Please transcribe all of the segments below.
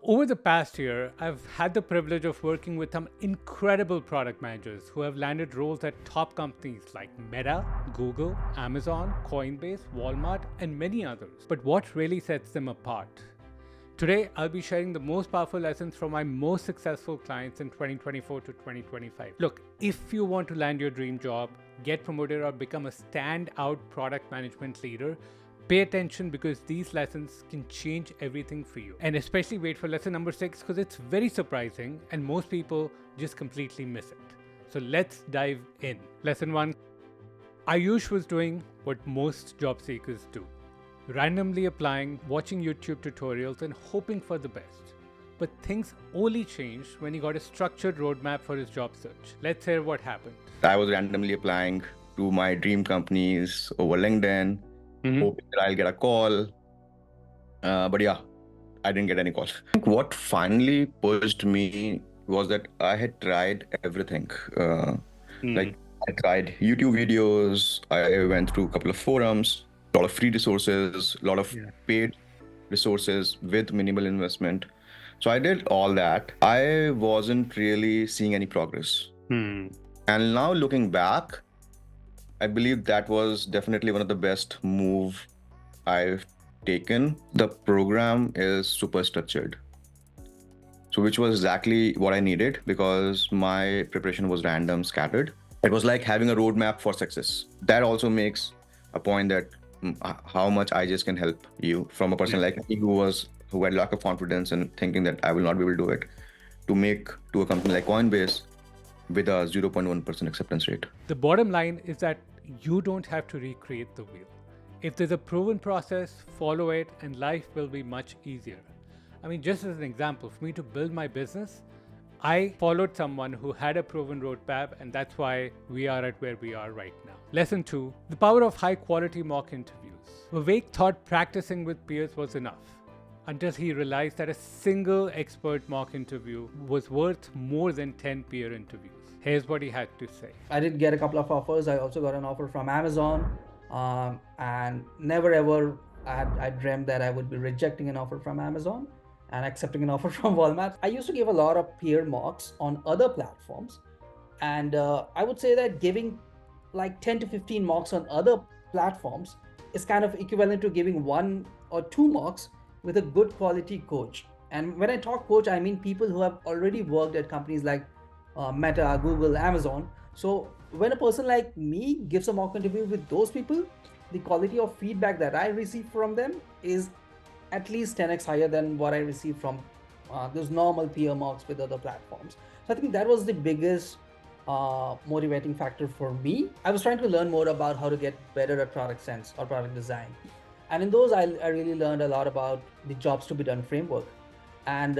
over the past year, I've had the privilege of working with some incredible product managers who have landed roles at top companies like Meta, Google, Amazon, Coinbase, Walmart, and many others. But what really sets them apart? Today, I'll be sharing the most powerful lessons from my most successful clients in 2024 to 2025. Look, if you want to land your dream job, get promoted, or become a standout product management leader, pay attention because these lessons can change everything for you. And especially wait for lesson number 6 because it's very surprising and most people just completely miss it. So let's dive in. Lesson 1. Ayush was doing what most job seekers do. Randomly applying, watching YouTube tutorials and hoping for the best. But things only changed when he got a structured roadmap for his job search. Let's hear what happened. I was randomly applying to my dream companies over LinkedIn, hoping that I'll get a call. But yeah, I didn't get any call. I think what finally pushed me was that I had tried everything. Like I tried YouTube videos, I went through a couple of forums, a lot of free resources, a lot of paid resources with minimal investment. So I did all that. I wasn't really seeing any progress. And now looking back, I believe that was definitely one of the best move I've taken. The program is super structured. So which was exactly what I needed because my preparation was random, scattered. It was like having a roadmap for success. That also makes a point that how much IJs can help you from a person like me who had lack of confidence and thinking that I will not be able to do it, to a company like Coinbase with a 0.1% acceptance rate. The bottom line is that you don't have to recreate the wheel. If there's a proven process, follow it and life will be much easier. I mean, just as an example, for me to build my business, I followed someone who had a proven roadmap and that's why we are at where we are right now. Lesson 2, the power of high quality mock interviews. Vivek thought practicing with peers was enough until he realized that a single expert mock interview was worth more than 10 peer interviews. Here's what he had to say. I did get a couple of offers. I also got an offer from Amazon, and never ever I dreamt that I would be rejecting an offer from Amazon and accepting an offer from Walmart. I used to give a lot of peer mocks on other platforms, and I would say that giving like 10 to 15 mocks on other platforms is kind of equivalent to giving 1 or 2 mocks with a good quality coach. And when I talk coach, I mean people who have already worked at companies like Meta, Google, Amazon. So when a person like me gives a mock interview with those people, the quality of feedback that I receive from them is at least 10x higher than what I receive from those normal peer mocks with other platforms. So I think that was the biggest motivating factor for me. I was trying to learn more about how to get better at product sense or product design. And in those, I really learned a lot about the jobs to be done framework. And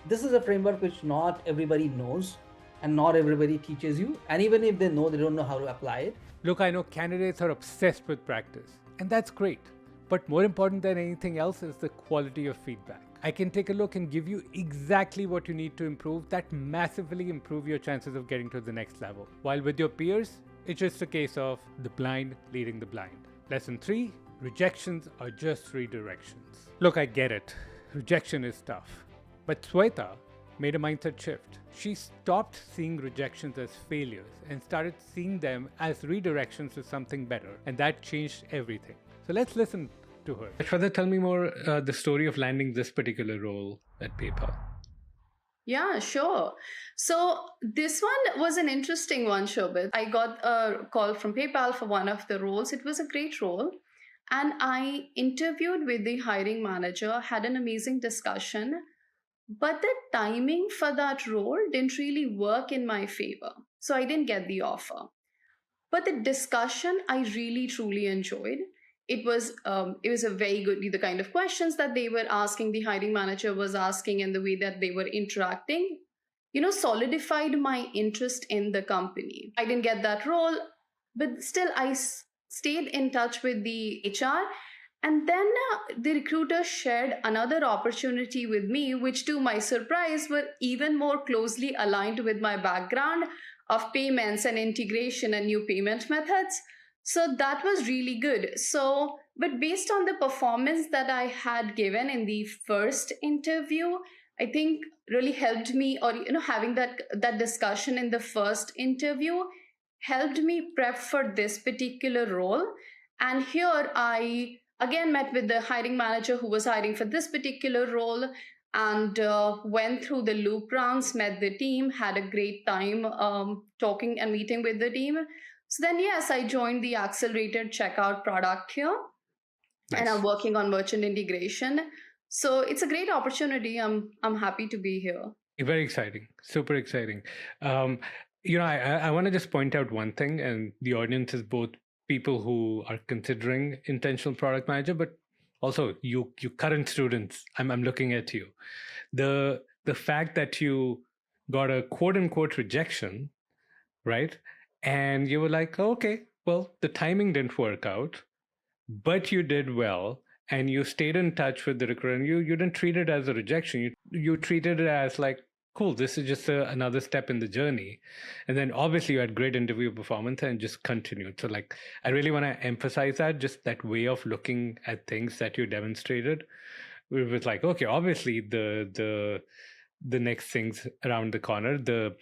this is a framework which not everybody knows and not everybody teaches you. And even if they know, they don't know how to apply it. Look, I know candidates are obsessed with practice, and that's great. But more important than anything else is the quality of feedback. I can take a look and give you exactly what you need to improve that massively improve your chances of getting to the next level. While with your peers, it's just a case of the blind leading the blind. Lesson 3, rejections are just redirections. Look, I get it. Rejection is tough. But Sweta made a mindset shift. She stopped seeing rejections as failures and started seeing them as redirections to something better. And that changed everything. So let's listen to her. Shweta, tell me more the story of landing this particular role at PayPal. Yeah, sure. So this one was an interesting one, Shobhit. I got a call from PayPal for one of the roles. It was a great role. And I interviewed with the hiring manager, had an amazing discussion. But the timing for that role didn't really work in my favor. So I didn't get the offer. But the discussion I really truly enjoyed. It was a very good, the kind of questions that they were asking, the hiring manager was asking, and the way that they were interacting, solidified my interest in the company. I didn't get that role, but still I stayed in touch with the HR. And then the recruiter shared another opportunity with me, which to my surprise were even more closely aligned with my background of payments and integration and new payment methods. So that was really good. But based on the performance that I had given in the first interview, I think really helped me, or having that discussion in the first interview helped me prep for this particular role. And here I again met with the hiring manager who was hiring for this particular role, and went through the loop rounds, met the team, had a great time talking and meeting with the team. So then, yes, I joined the accelerated checkout product here, and I'm Nice. working on merchant integration. So it's a great opportunity. I'm happy to be here. Very exciting, super exciting. Um, I want to just point out one thing, and the audience is both people who are considering intentional product manager, but also you current students. I'm looking at you. The fact that you got a quote unquote rejection, right? And you were like, okay, well, the timing didn't work out, but you did well, and you stayed in touch with the recruiter, and you didn't treat it as a rejection. You treated it as like, cool, this is just another step in the journey. And then obviously you had great interview performance and just continued. So like, I really want to emphasize that, just that way of looking at things that you demonstrated. It was like, okay, obviously the next things around the corner. The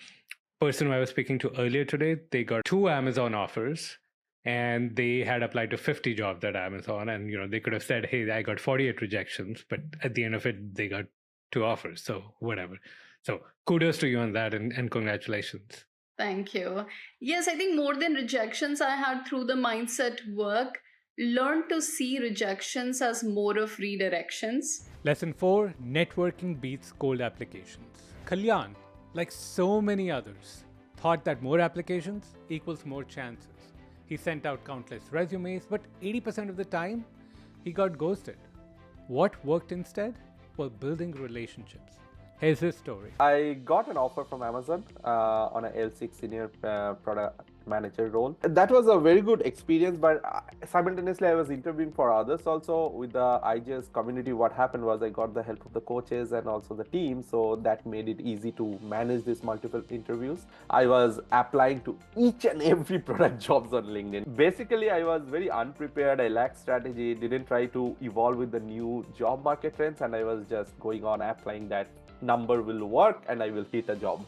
person who I was speaking to earlier today, they got 2 Amazon offers, and they had applied to 50 jobs at Amazon, and they could have said, hey, I got 48 rejections, but at the end of it they got 2 offers, so whatever. So kudos to you on that, and congratulations. Thank you. Yes, I think more than rejections, I had through the mindset work learned to see rejections as more of redirections. Lesson 4: networking beats cold applications. Kalyan, like so many others, thought that more applications equals more chances. He sent out countless resumes, but 80% of the time, he got ghosted. What worked instead? Well, building relationships. Here's his story. I got an offer from Amazon on a L6 senior product manager role. That was a very good experience, but simultaneously I was interviewing for others also. With the IGS community, what happened was I got the help of the coaches and also the team, so that made it easy to manage these multiple interviews. I was applying to each and every product jobs on LinkedIn. Basically, I was very unprepared. I lacked strategy, didn't try to evolve with the new job market trends, and I was just going on applying that number will work and I will hit a job.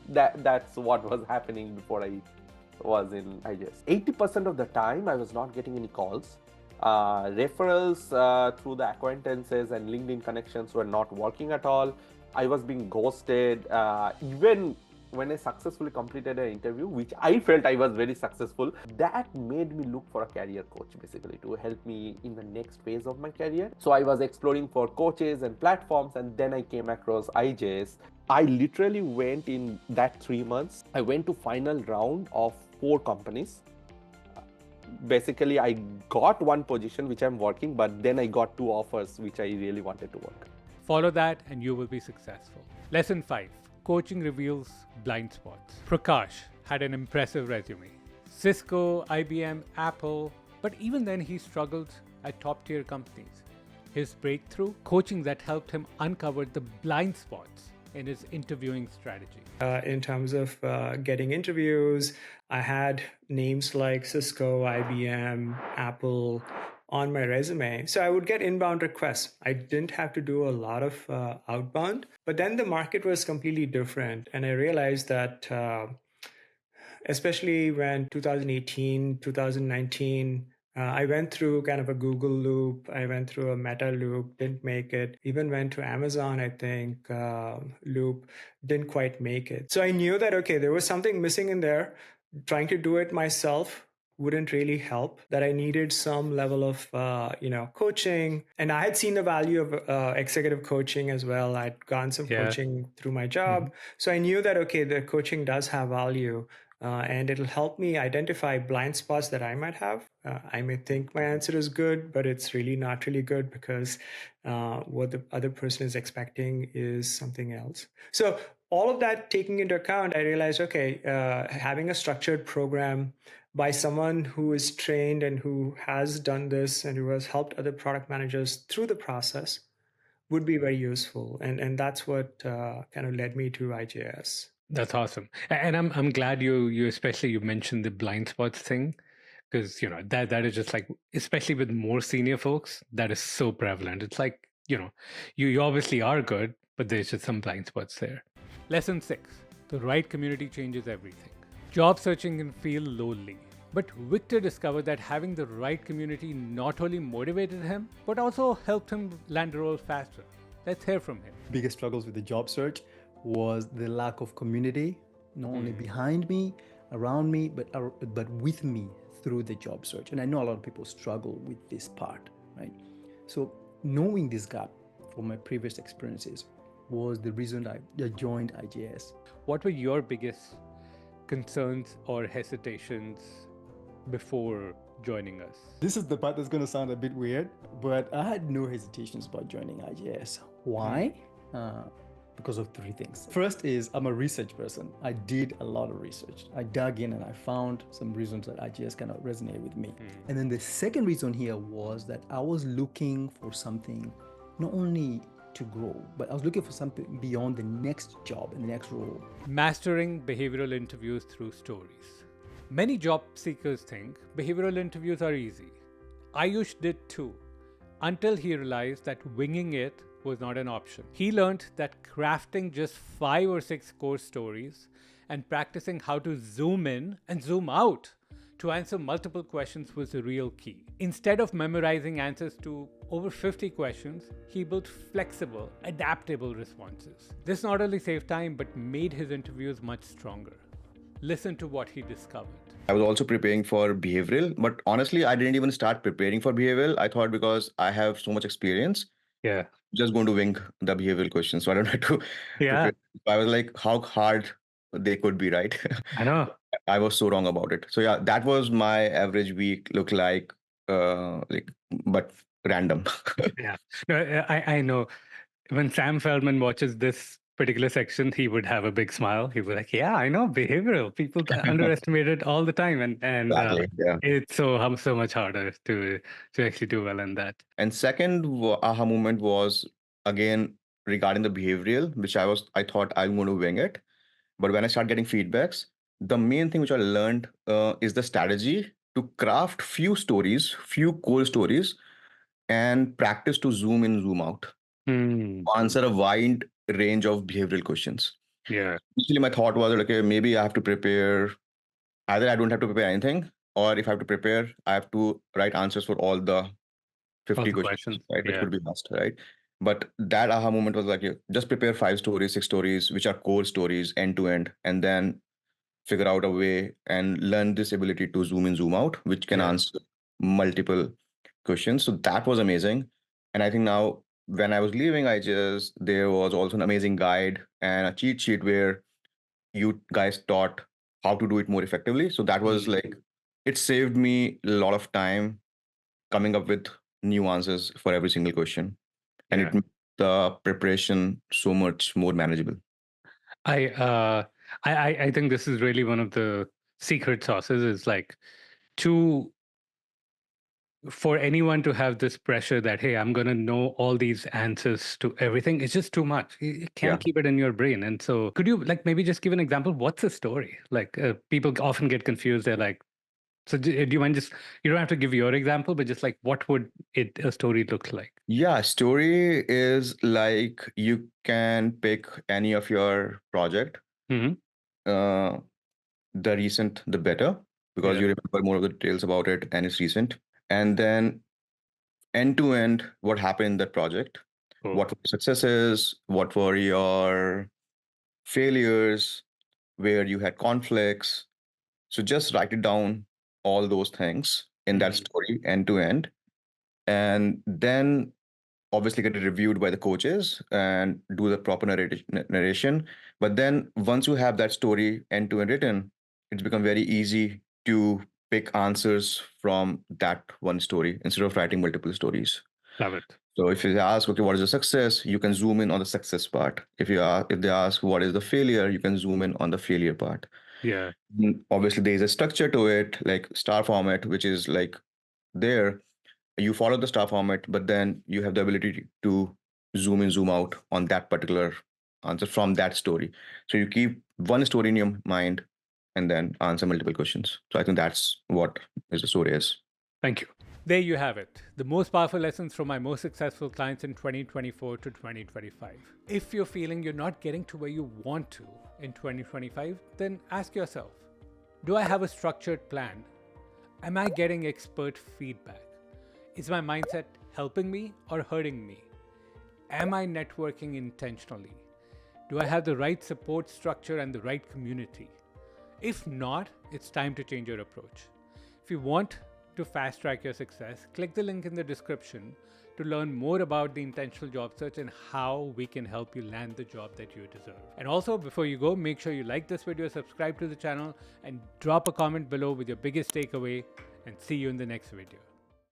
That's what was happening before I was in IGS. 80% of the time I was not getting any calls. Referrals through the acquaintances and LinkedIn connections were not working at all. I was being ghosted. Even when I successfully completed an interview, which I felt I was very successful, that made me look for a career coach basically to help me in the next phase of my career. So I was exploring for coaches and platforms, and then I came across IJS. I literally went in that 3 months. I went to final round of 4 companies. Basically, I got one position which I'm working, but then I got 2 offers which I really wanted to work. Follow that and you will be successful. Lesson 5. Coaching reveals blind spots. Prakash had an impressive resume. Cisco, IBM, Apple, but even then he struggled at top-tier companies. His breakthrough, coaching that helped him uncover the blind spots in his interviewing strategy. In terms of getting interviews, I had names like Cisco, IBM, Apple on my resume. So I would get inbound requests. I didn't have to do a lot of outbound, but then the market was completely different. And I realized that especially when 2018, 2019, I went through kind of a Google loop. I went through a Meta loop, didn't make it. Even went to Amazon, I think, loop, didn't quite make it. So I knew that, okay, there was something missing in there. Trying to do it myself wouldn't really help, that I needed some level of, coaching. And I had seen the value of executive coaching as well. I'd gotten some coaching through my job. Mm-hmm. So I knew that, okay, the coaching does have value. And it'll help me identify blind spots that I might have. I may think my answer is good, but it's really not really good because what the other person is expecting is something else. So all of that taking into account, I realized, okay, having a structured program by someone who is trained and who has done this and who has helped other product managers through the process would be very useful. And that's what kind of led me to IJS. That's awesome. And I'm glad you especially you mentioned the blind spots thing, because that is just like, especially with more senior folks, that is so prevalent. It's like, you obviously are good, but there's just some blind spots there. Lesson 6. The right community changes everything. Job searching can feel lonely, but Victor discovered that having the right community not only motivated him, but also helped him land a role faster. Let's hear from him. Biggest struggles with the job search was the lack of community, not only behind me, around me, but with me through the job search. And I know a lot of people struggle with this part, right? So knowing this gap from my previous experiences was the reason I joined IGS. What were your biggest concerns or hesitations before joining us? This is the part that's going to sound a bit weird, but I had no hesitations about joining IGS. Why? Because of three things. First is I'm a research person. I did a lot of research. I dug in and I found some reasons that IGS cannot resonate with me. And then the second reason here was that I was looking for something not only to grow, but I was looking for something beyond the next job and the next role. Mastering behavioral interviews through stories. Many job seekers think behavioral interviews are easy. Ayush did too, until he realized that winging it was not an option. He learned that crafting just 5 or 6 core stories and practicing how to zoom in and zoom out to answer multiple questions was the real key. Instead of memorizing answers to over 50 questions, he built flexible, adaptable responses. This not only saved time but made his interviews much stronger. Listen to what he discovered. I was also preparing for behavioral, but honestly, I didn't even start preparing for behavioral. I thought because I have so much experience, just going to wing the behavioral questions. So I don't have to prepare. I was like, how hard they could be, right? I know. I was so wrong about it. So yeah, that was my average week look like but random. No, I know. When Sam Feldman watches this particular section, he would have a big smile. He would be like, yeah, I know behavioral. People underestimate it all the time. And Exactly, yeah. it's so much harder to actually do well in that. And second aha moment was again regarding the behavioral, which I thought I'm going to wing it. But when I start getting feedbacks, the main thing which I learned is the strategy to craft few stories, few core stories, and practice to zoom in, zoom out. Answer a wide range of behavioral questions. Yeah. Initially, my thought was, okay, maybe I have to prepare, either I don't have to prepare anything, or if I have to prepare, I have to write answers for all the 50 questions, right? Which could be must, right? But that aha moment was like, just prepare 5 stories, 6 stories, which are core stories end to end, and then figure out a way and learn this ability to zoom in, zoom out, which can answer multiple questions. So that was amazing. And I think now when I was leaving, there was also an amazing guide and a cheat sheet where you guys taught how to do it more effectively. So that was like, it saved me a lot of time coming up with new answers for every single question. And it made the preparation so much more manageable. I think this is really one of the secret sauces is like for anyone to have this pressure that, hey, I'm going to know all these answers to everything. It's just too much. You can't keep it in your brain. And so could you like maybe just give an example? What's a story? Like people often get confused. They're like, so do you mind you don't have to give your example, but just like, what would a story look like? Yeah, story is like you can pick any of your project. The recent, the better, because you remember more of the details about it and it's recent. And then end to end, what happened in that project, what were successes, what were your failures, where you had conflicts. So just write it down, all those things in that story end to end. And then obviously get it reviewed by the coaches and do the proper narration. But then once you have that story end to end written, it's become very easy to pick answers from that one story instead of writing multiple stories. Love it. So if you ask, okay, what is the success? You can zoom in on the success part. If they ask what is the failure, you can zoom in on the failure part. Yeah. Obviously, there is a structure to it, like star format, which is like there. You follow the star format, but then you have the ability to zoom in, zoom out on that particular answer from that story. So you keep one story in your mind and then answer multiple questions. So I think that's what the story is. Thank you. There you have it, the most powerful lessons from my most successful clients in 2024 to 2025. If you're feeling you're not getting to where you want to in 2025, then ask yourself, do I have a structured plan? Am I getting expert feedback? Is my mindset helping me or hurting me? Am I networking intentionally? Do I have the right support structure and the right community? If not, it's time to change your approach. If you want to fast track your success, click the link in the description to learn more about the intentional job search and how we can help you land the job that you deserve. And also, before you go, make sure you like this video, subscribe to the channel, and drop a comment below with your biggest takeaway, and see you in the next video.